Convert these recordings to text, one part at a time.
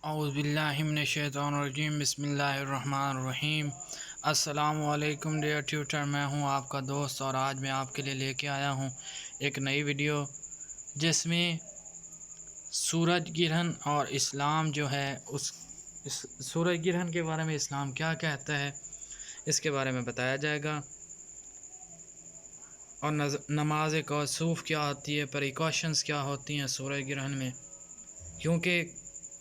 औज़ुबिल्लाहिमिनश्शैतानिर्रजीम बिस्मिल्लाहिर्रहमानिर्रहीम। अस्सलामु अलैकुम डियर ट्यूटर, मैं हूं आपका दोस्त और आज मैं आपके लिए लेके आया हूं एक नई वीडियो जिसमें सूरज ग्रहण और इस्लाम जो है इस सूरज ग्रहण के बारे में इस्लाम क्या कहता है इसके बारे में बताया जाएगा, और नमाज कसूफ क्या होती है, प्रिकॉशंस क्या होती हैं सूरज ग्रहण में, क्योंकि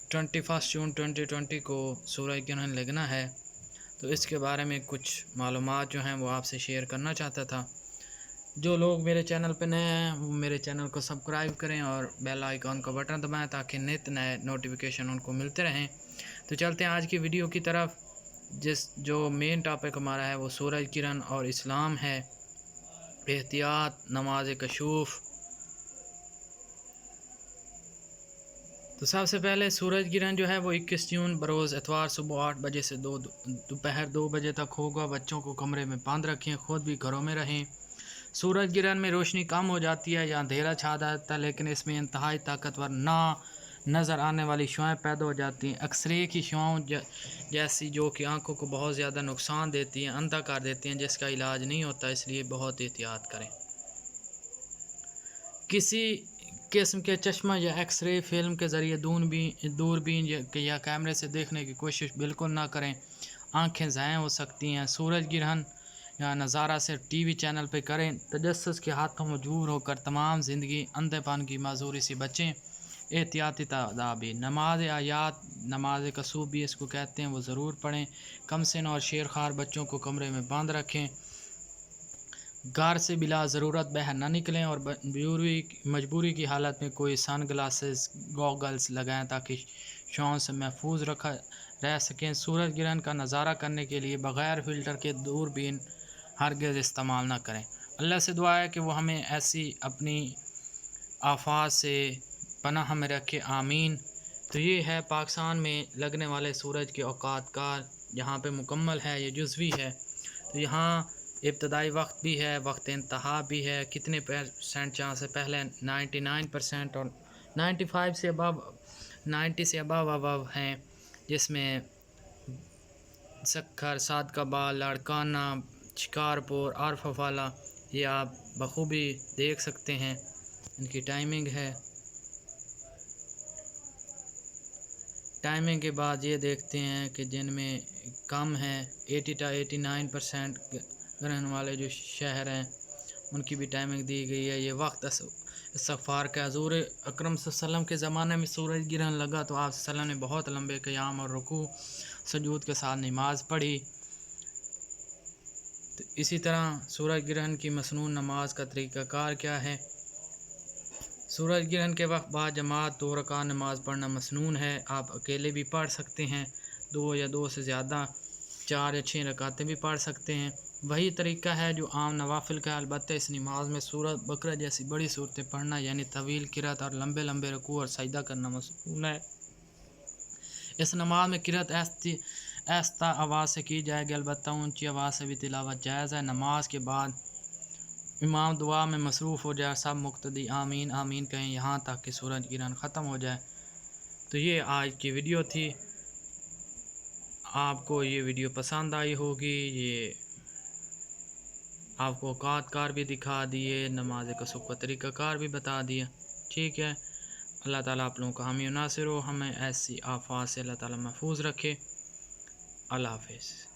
21 जून 2020 को सूरज ग्रहण लगना है। तो इसके बारे में कुछ मालूमात जो हैं वो आपसे शेयर करना चाहता था। जो लोग मेरे चैनल पर नए हैं वो मेरे चैनल को सब्सक्राइब करें और बेल आइकॉन का बटन दबाएं ताकि नित नए नोटिफिकेशन उनको मिलते रहें। तो चलते हैं आज की वीडियो की तरफ। जो मेन टॉपिक हमारा है वो सूरज ग्रहण और इस्लाम है, एहतियात, नमाज कसूफ। तो सबसे पहले सूरज ग्रहण जो है वो 21 जून बरोज़ एतवार सुबह 8 बजे से दोपहर 2 बजे तक होगा। बच्चों को कमरे में बंद रखें, खुद भी घरों में रहें। सूरज ग्रहण में रोशनी कम हो जाती है या अंधेरा छा जाता है, लेकिन इसमें इंतहाई ताकतवर ना नज़र आने वाली शुआएँ पैदा हो जाती हैं। एक्सरे की शुआओं जैसी, जो कि आंखों को बहुत ज़्यादा नुकसान देती हैं, अंधा कर देती हैं, जिसका इलाज नहीं होता, इसलिए बहुत एहतियात करें। किसी किस्म के चश्मा या एक्सरे फिल्म के ज़रिए दूरबीन या कैमरे से देखने की कोशिश बिल्कुल ना करें, आंखें ज़ाया हो सकती हैं। सूरज ग्रहण या नज़ारा सिर्फ टीवी चैनल पर करें। तजस्सुस के हाथों मजबूर होकर तमाम ज़िंदगी अंधेपन की माजूरी से बचें। एहतियाती तदाबीर, नमाज आयात, नमाज कसूफ भी इसको कहते हैं, वो ज़रूर पढ़ें। कमसिन और शेरखार बच्चों को कमरे में बंद रखें। घर से बिला ज़रूरत बाहर न निकलें और मजबूरी की हालत में कोई सन ग्लासेस, गॉगल्स लगाएं ताकि शाम से महफूज रह सकें। सूरज ग्रहण का नज़ारा करने के लिए बग़ैर फ़िल्टर के दूरबीन हरगिज़ इस्तेमाल न करें। अल्लाह से दुआ है कि वो हमें ऐसी अपनी आफात से पनाह में रखे, आमीन। तो ये है पाकिस्तान में लगने वाले सूरज के औकात का, यहाँ पे मुकम्मल है, ये जुज़वी है। तो यहाँ इब्तदाई वक्त भी है, वक्त इंतहा भी है, कितने % चांस है, पहले 99% और 95 से अबव 90 से अबव हैं, जिसमें सक्खर, सादकाबाल, लाड़काना, शिकारपुर, आरफवाला, ये आप बखूबी देख सकते हैं। इनकी टाइमिंग है। टाइमिंग के बाद ये देखते हैं कि जिनमें कम है 80 से 89% ग्रहण वाले जो शहर हैं उनकी भी टाइमिंग दी गई है। ये वक्त इस्तग़फ़ार का। हज़ूर अकरम सल्लल्लाहु अलैहि वसल्लम के ज़माने में सूरज ग्रहण लगा तो आप सल्लल्लाहु अलैहि वसल्लम ने बहुत लंबे क़याम और रुकू सजूद के साथ नमाज़ पढ़ी। तो इसी तरह सूरज ग्रहण की मसनून नमाज का तरीक़ाकार क्या है। सूरज ग्रहण के वक्त बाद जमात 2 रकात नमाज़ पढ़ना मसनून है। आप अकेले भी पढ़ सकते हैं, 2 या 2 से ज़्यादा 4 या 6 रकातें भी पढ़ सकते हैं। वही तरीका है जो आम नवाफिल का है। अलबत्ता इस नमाज में सूरत बकरा जैसी बड़ी सूरतें पढ़ना, यानी तवील किरात और लंबे लंबे रुकू और सजदा करना मसनून है। इस नमाज में किरात आहिस्ता आवाज़ से की जाएगी, अलबत्ता ऊंची आवाज़ से भी तिलावत जायज़ है। नमाज के बाद इमाम दुआ में मसरूफ़ हो जाए, सब मुक्तदी आमीन आमीन कहें यहाँ तक कि सूरज ग्रहण ख़त्म हो जाए। तो ये आज की वीडियो थी। आपको ये वीडियो पसंद आई होगी। ये आपको औकातकार भी दिखा दिए, नमाज कसूफ का तरीक़ाकार भी बता दिया। ठीक है, अल्लाह ताला आप लोगों का हामी नासिर हो, हमें ऐसी आफात से अल्लाह ताला महफूज रखे। अल्लाह हाफ़िज़।